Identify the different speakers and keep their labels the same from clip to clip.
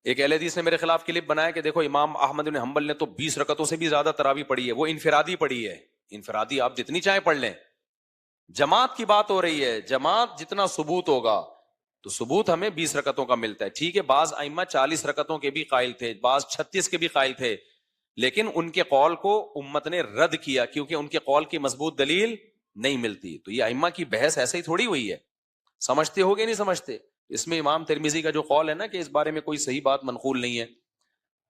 Speaker 1: ایک اہل حدیث نے میرے خلاف کلپ بنایا کہ دیکھو امام احمد بن حنبل نے تو 20 رکعتوں سے بھی زیادہ تراویح پڑھی ہے، وہ انفرادی پڑھی ہے. انفرادی آپ جتنی چاہیں پڑھ لیں، جماعت کی بات ہو رہی ہے. جماعت جتنا ثبوت ہوگا تو ثبوت ہمیں 20 رکعتوں کا ملتا ہے. ٹھیک ہے، بعض ائمہ 40 رکعتوں کے بھی قائل تھے، بعض 36 کے بھی قائل تھے، لیکن ان کے قول کو امت نے رد کیا کیونکہ ان کے قول کی مضبوط دلیل نہیں ملتی. تو یہ ائمہ کی بحث ایسے ہی تھوڑی ہوئی ہے، سمجھتے ہو گے نہیں سمجھتے. اس میں امام ترمذی کا جو قول ہے نا کہ اس بارے میں کوئی صحیح بات منقول نہیں ہے،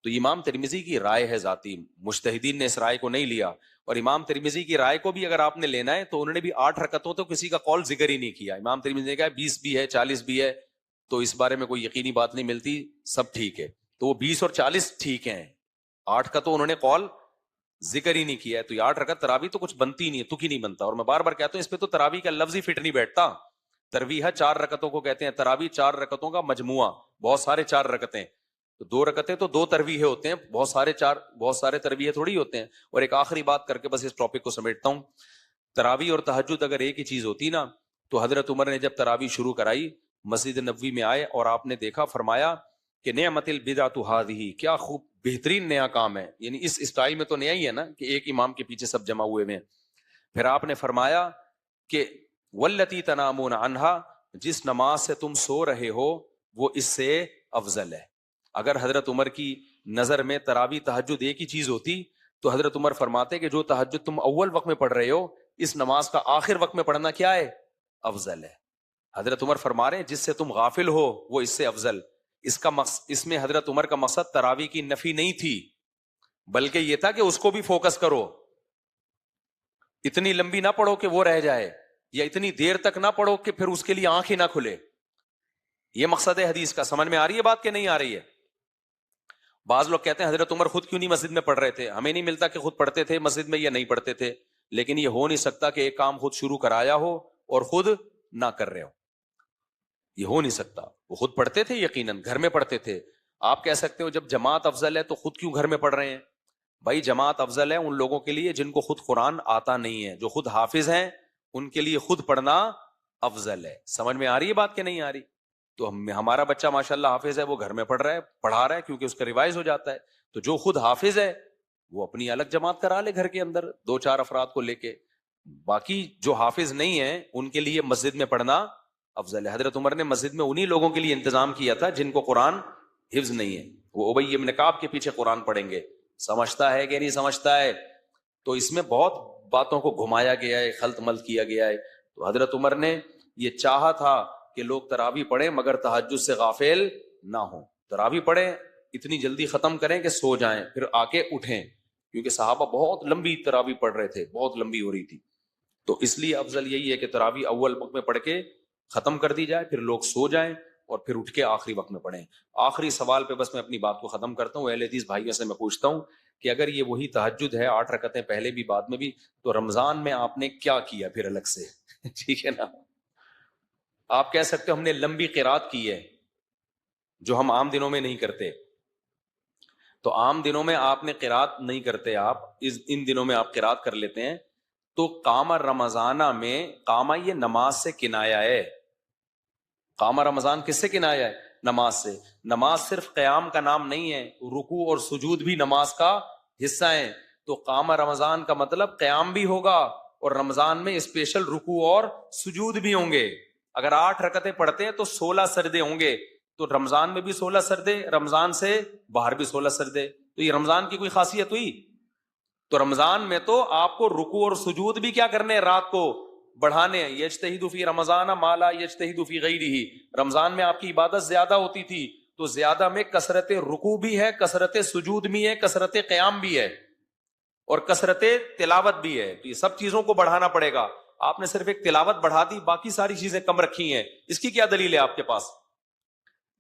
Speaker 1: تو امام ترمذی کی رائے ہے ذاتی، مجتہدین نے اس رائے کو نہیں لیا. اور امام ترمذی کی رائے کو بھی اگر آپ نے لینا ہے تو انہوں نے بھی 8 رکعتوں تو کسی کا قول ذکر ہی نہیں کیا. امام ترمذی نے کہا 20 بھی ہے 40 بھی ہے، تو اس بارے میں کوئی یقینی بات نہیں ملتی، سب ٹھیک ہے. تو وہ 20 اور 40 ٹھیک ہیں، 8 کا تو انہوں نے قول ذکر ہی نہیں کیا ہے. تو یہ 8 رکعت تراویح تو کچھ بنتی نہیں ہے، تک ہی نہیں بنتا. اور میں بار بار کہتا ہوں اس پہ تو تراویح کا لفظ ہی فٹ نہیں بیٹھتا. تراویح 4 رکعتوں کو کہتے ہیں، تراویح 4 رکعتوں کا مجموعہ، بہت سارے 4 رکعتیں. تو 2 رکعتیں تو 2 تراویح ہوتے ہیں، بہت سارے تراویح تھوڑی ہوتے ہیں. اور ایک آخری بات کر کے بس اس ٹاپک کو سمیٹتا ہوں. تراویح اور تہجد اگر ایک ہی چیز ہوتی نا تو حضرت عمر نے جب تراویح شروع کرائی، مسجد نبوی میں آئے اور آپ نے دیکھا، فرمایا کہ نعمت البدعۃ ھذہ، کیا خوب بہترین نیا کام ہے. یعنی اس اسٹائل میں تو نیا ہی ہے نا کہ ایک امام کے پیچھے سب جمع ہوئے ہیں. پھر آپ نے فرمایا کہ واللتی تنامون عنہا، جس نماز سے تم سو رہے ہو وہ اس سے افضل ہے. اگر حضرت عمر کی نظر میں تراویح تہجد ایک ہی چیز ہوتی تو حضرت عمر فرماتے کہ جو تہجد تم اول وقت میں پڑھ رہے ہو، اس نماز کا آخر وقت میں پڑھنا کیا ہے؟ افضل ہے. حضرت عمر فرما رہے ہیں جس سے تم غافل ہو وہ اس سے افضل. اس میں حضرت عمر کا مقصد تراویح کی نفی نہیں تھی، بلکہ یہ تھا کہ اس کو بھی فوکس کرو، اتنی لمبی نہ پڑھو کہ وہ رہ جائے، یا اتنی دیر تک نہ پڑھو کہ پھر اس کے لیے آنکھ ہی نہ کھلے. یہ مقصد ہے حدیث کا. سمجھ میں آ رہی ہے بات کہ نہیں آ رہی ہے؟ بعض لوگ کہتے ہیں حضرت عمر خود کیوں نہیں مسجد میں پڑھ رہے تھے؟ ہمیں نہیں ملتا کہ خود پڑھتے تھے مسجد میں یا نہیں پڑھتے تھے. لیکن یہ ہو نہیں سکتا کہ ایک کام خود شروع کرایا ہو اور خود نہ کر رہے ہو، یہ ہو نہیں سکتا. وہ خود پڑھتے تھے، یقیناً گھر میں پڑھتے تھے. آپ کہہ سکتے ہو جب جماعت افضل ہے تو خود کیوں گھر میں پڑھ رہے ہیں؟ بھائی جماعت افضل ہے ان لوگوں کے لیے جن کو خود قرآن آتا نہیں ہے، جو خود حافظ ہیں ان کے لیے خود پڑھنا افضل ہے. سمجھ میں آ رہی ہے بات کہ نہیں آ رہی؟ تو ہمارا بچہ ماشاءاللہ حافظ ہے، وہ گھر میں پڑھ رہا ہے، پڑھا رہا ہے کیونکہ اس کا ریوائز ہو جاتا ہے. تو جو خود حافظ ہے وہ اپنی الگ جماعت کرا لے گھر کے اندر 2-4 افراد کو لے کے. باقی جو حافظ نہیں ہے ان کے لیے مسجد میں پڑھنا افضل ہے. حضرت عمر نے مسجد میں انہی لوگوں کے لیے انتظام کیا تھا جن کو قرآن حفظ نہیں ہے، وہ ابی ابن کعب کے پیچھے قرآن پڑھیں گے. سمجھتا ہے کہ نہیں سمجھتا ہے؟ تو اس میں بہت باتوں کو گھمایا گیا ہے، خلط ملط کیا گیا ہے. تو حضرت عمر نے یہ چاہا تھا کہ لوگ تراویح پڑھیں مگر تہجد سے غافل نہ ہوں. تراویح پڑھیں، اتنی جلدی ختم کریں کہ سو جائیں، پھر آ کے اٹھیں، کیونکہ صحابہ بہت لمبی تراویح پڑھ رہے تھے، بہت لمبی ہو رہی تھی. تو اس لیے افضل یہی ہے کہ تراویح اول وقت میں پڑھ کے ختم کر دی جائے، پھر لوگ سو جائیں اور پھر اٹھ کے آخری وقت میں پڑھیں. آخری سوال پہ بس میں اپنی بات کو ختم کرتا ہوں. اہل حدیث بھائیوں سے میں پوچھتا ہوں کہ اگر یہ وہی تہجد ہے 8 رکعتیں پہلے بھی بعد میں بھی، تو رمضان میں آپ نے کیا کیا پھر الگ سے؟ ٹھیک ہے نا. آپ کہہ سکتے ہو ہم نے لمبی قرات کی ہے جو ہم عام دنوں میں نہیں کرتے. تو عام دنوں میں آپ نے قرات نہیں کرتے، آپ ان دنوں میں آپ قرات کر لیتے ہیں. تو قام رمضانہ میں، قامہ یہ نماز سے کنایا ہے. قام رمضان کس سے کنایا ہے؟ نماز سے. نماز صرف قیام کا نام نہیں ہے، رکوع اور سجود بھی نماز کا حصہ ہیں. تو قام رمضان کا مطلب قیام بھی ہوگا اور رمضان میں اسپیشل رکوع اور سجود بھی ہوں گے. اگر 8 رکعتیں پڑھتے ہیں تو 16 سجدے ہوں گے. تو رمضان میں بھی 16 سجدے، رمضان سے باہر بھی 16 سجدے. تو یہ رمضان کی کوئی خاصیت ہوئی؟ تو رمضان میں تو آپ کو رکوع اور سجود بھی کیا کرنے، رات کو بڑھانے. یجتہد فی رمضان ما لا یجتہد فی غیرہ. رمضان میں آپ کی عبادت زیادہ ہوتی تھی، تو زیادہ میں کثرت رکوع بھی ہے، کثرت سجود بھی ہے، کثرت قیام بھی ہے اور کثرت تلاوت بھی ہے. تو یہ سب چیزوں کو بڑھانا پڑے گا. آپ نے صرف ایک تلاوت بڑھا دی، باقی ساری چیزیں کم رکھی ہیں. اس کی کیا دلیل ہے آپ کے پاس؟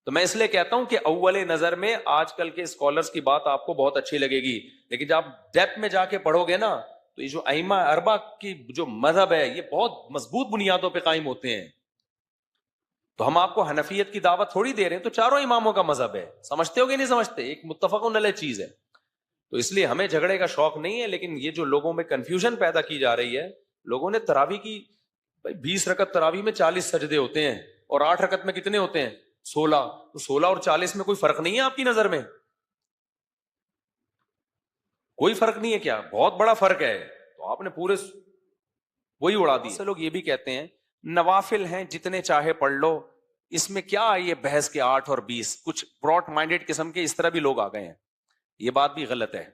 Speaker 1: تو میں اس لیے کہتا ہوں کہ اول نظر میں آج کل کے اسکالرز کی بات آپ کو بہت اچھی لگے گی، لیکن جب آپ ڈیپتھ میں جا کے پڑھو گے نا تو یہ جو ائمہ اربع کی جو مذہب ہے یہ بہت مضبوط بنیادوں پہ قائم ہوتے ہیں. تو ہم آپ کو حنفیت کی دعوت تھوڑی دے رہے ہیں، تو چاروں اماموں کا مذہب ہے. سمجھتے ہو کہ نہیں سمجھتے؟ ایک متفق علیہ چیز ہے. تو اس لیے ہمیں جھگڑے کا شوق نہیں ہے، لیکن یہ جو لوگوں میں کنفیوژن پیدا کی جا رہی ہے، لوگوں نے تراویح کی 20 رکعت تراویح میں 40 سجدے ہوتے ہیں اور 8 رکعت میں کتنے ہوتے ہیں؟ 16, تو 16 اور 40 میں کوئی فرق نہیں ہے آپ کی نظر میں؟ کوئی فرق نہیں ہے کیا؟ بہت بڑا فرق ہے. تو آپ نے پورے وہی اڑا دی. سے لوگ یہ بھی کہتے ہیں نوافل ہیں جتنے چاہے پڑھ لو، اس میں کیا یہ بحث کے 8 اور 20. کچھ براڈ مائنڈیڈ قسم کے اس طرح بھی لوگ آ گئے ہیں. یہ بات بھی غلط ہے.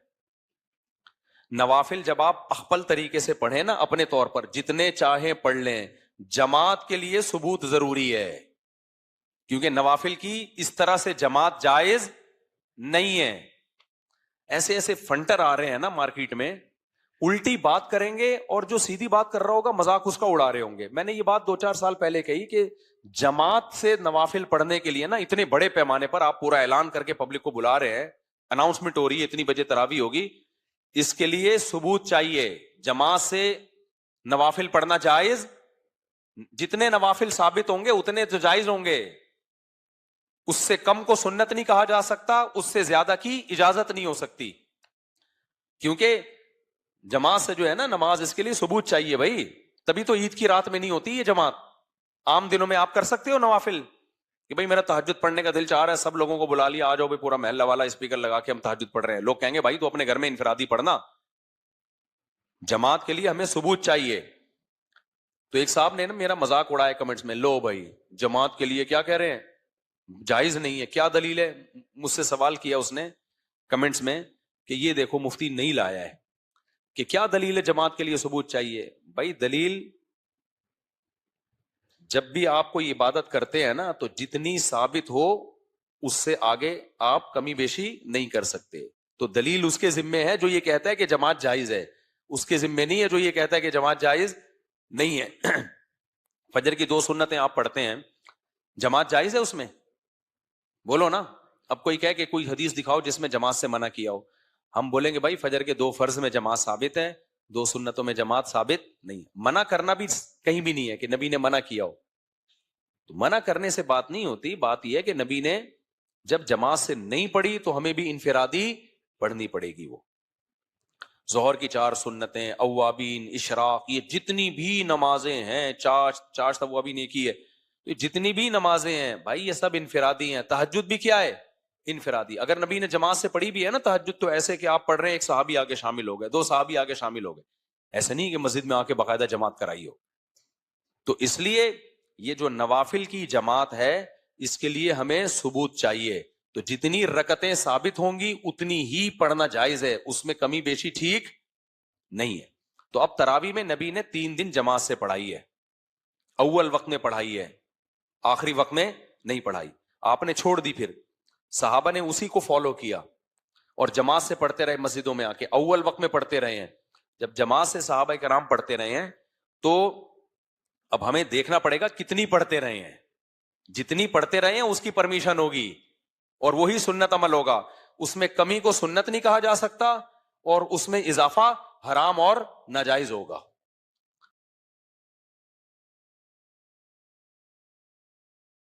Speaker 1: نوافل جب آپ اخپل طریقے سے پڑھیں نا، اپنے طور پر جتنے چاہے پڑھ لیں، جماعت کے لیے ثبوت ضروری ہے، کیونکہ نوافل کی اس طرح سے جماعت جائز نہیں ہے. ایسے ایسے فنٹر آ رہے ہیں نا مارکیٹ میں، الٹی بات کریں گے اور جو سیدھی بات کر رہا ہوگا مذاق اس کا اڑا رہے ہوں گے. میں نے یہ بات 2-4 سال پہلے کہی کہ جماعت سے نوافل پڑھنے کے لیے نا اتنے بڑے پیمانے پر آپ پورا اعلان کر کے پبلک کو بلا رہے ہیں، اناؤنسمنٹ ہو رہی ہے اتنی بجے تراویح ہوگی، اس کے لیے ثبوت چاہیے. جماعت سے نوافل پڑھنا جائز، جتنے نوافل ثابت ہوں گے اتنے تو جائز ہوں گے. اس سے کم کو سنت نہیں کہا جا سکتا، اس سے زیادہ کی اجازت نہیں ہو سکتی، کیونکہ جماعت سے جو ہے نا نماز، اس کے لیے ثبوت چاہیے بھائی. تبھی تو عید کی رات میں نہیں ہوتی یہ جماعت. عام دنوں میں آپ کر سکتے ہو نوافل کہ بھائی میرا تہجد پڑھنے کا دل چاہ رہا ہے، سب لوگوں کو بلا لیا، آ جاؤ بھائی پورا محلہ والا اسپیکر لگا کے ہم تہجد پڑھ رہے ہیں. لوگ کہیں گے بھائی تو اپنے گھر میں انفرادی پڑھنا. جماعت کے لیے ہمیں ثبوت چاہیے. تو ایک صاحب نے نا میرا مذاق اڑایا کمنٹس میں، لو بھائی جماعت کے لیے کیا کہہ رہے ہیں، جائز نہیں ہے، کیا دلیل ہے؟ مجھ سے سوال کیا اس نے کمنٹس میں کہ یہ دیکھو مفتی نہیں لایا ہے کہ کیا دلیل ہے جماعت کے لیے ثبوت چاہیے. بھائی دلیل، جب بھی آپ کوئی عبادت کرتے ہیں نا تو جتنی ثابت ہو اس سے آگے آپ کمی بیشی نہیں کر سکتے. تو دلیل اس کے ذمے ہے جو یہ کہتا ہے کہ جماعت جائز ہے، اس کے ذمے نہیں ہے جو یہ کہتا ہے کہ جماعت جائز نہیں ہے. فجر کی 2 سنتیں آپ پڑھتے ہیں، جماعت جائز ہے اس میں؟ بولو نا. اب کوئی کہے کہ کوئی حدیث دکھاؤ جس میں جماعت سے منع کیا ہو. ہم بولیں گے بھائی فجر کے 2 فرض میں جماعت ثابت ہے، 2 سنتوں میں جماعت ثابت نہیں. منع کرنا بھی کہیں بھی نہیں ہے کہ نبی نے منع کیا ہو. تو منع کرنے سے بات نہیں ہوتی، بات یہ ہے کہ نبی نے جب جماعت سے نہیں پڑھی تو ہمیں بھی انفرادی پڑھنی پڑے گی. وہ ظہر کی 4 سنتیں، اوابین، اشراق، یہ جتنی بھی نمازیں ہیں، چاش اوابین ایک ہی ہے، تو جتنی بھی نمازیں ہیں بھائی یہ سب انفرادی ہیں. تہجد بھی کیا ہے؟ انفرادی. اگر نبی نے جماعت سے پڑھی بھی ہے نا تہجد، تو ایسے کہ آپ پڑھ رہے ہیں، ایک صحابی آگے شامل ہو گئے، 2 صحابی آگے شامل ہو گئے، ایسے نہیں کہ مسجد میں آ کے باقاعدہ جماعت کرائی ہو. تو اس لیے یہ جو نوافل کی جماعت ہے اس کے لیے ہمیں ثبوت چاہیے. تو جتنی رکعتیں ثابت ہوں گی اتنی ہی پڑھنا جائز ہے، اس میں کمی بیشی ٹھیک نہیں ہے. تو اب تراویح میں نبی نے 3 دن جماعت سے پڑھائی ہے، اول وقت میں پڑھائی ہے، آخری وقت میں نہیں پڑھائی. آپ نے چھوڑ دی، پھر صحابہ نے اسی کو فالو کیا اور جماعت سے پڑھتے رہے، مسجدوں میں آ کے اول وقت میں پڑھتے رہے ہیں. جب جماعت سے صحابہ کرام پڑھتے رہے ہیں تو اب ہمیں دیکھنا پڑے گا کتنی پڑھتے رہے ہیں. جتنی پڑھتے رہے ہیں اس کی پرمیشن ہوگی اور وہی سنت عمل ہوگا. اس میں کمی کو سنت نہیں کہا جا سکتا اور اس میں اضافہ حرام اور ناجائز ہوگا.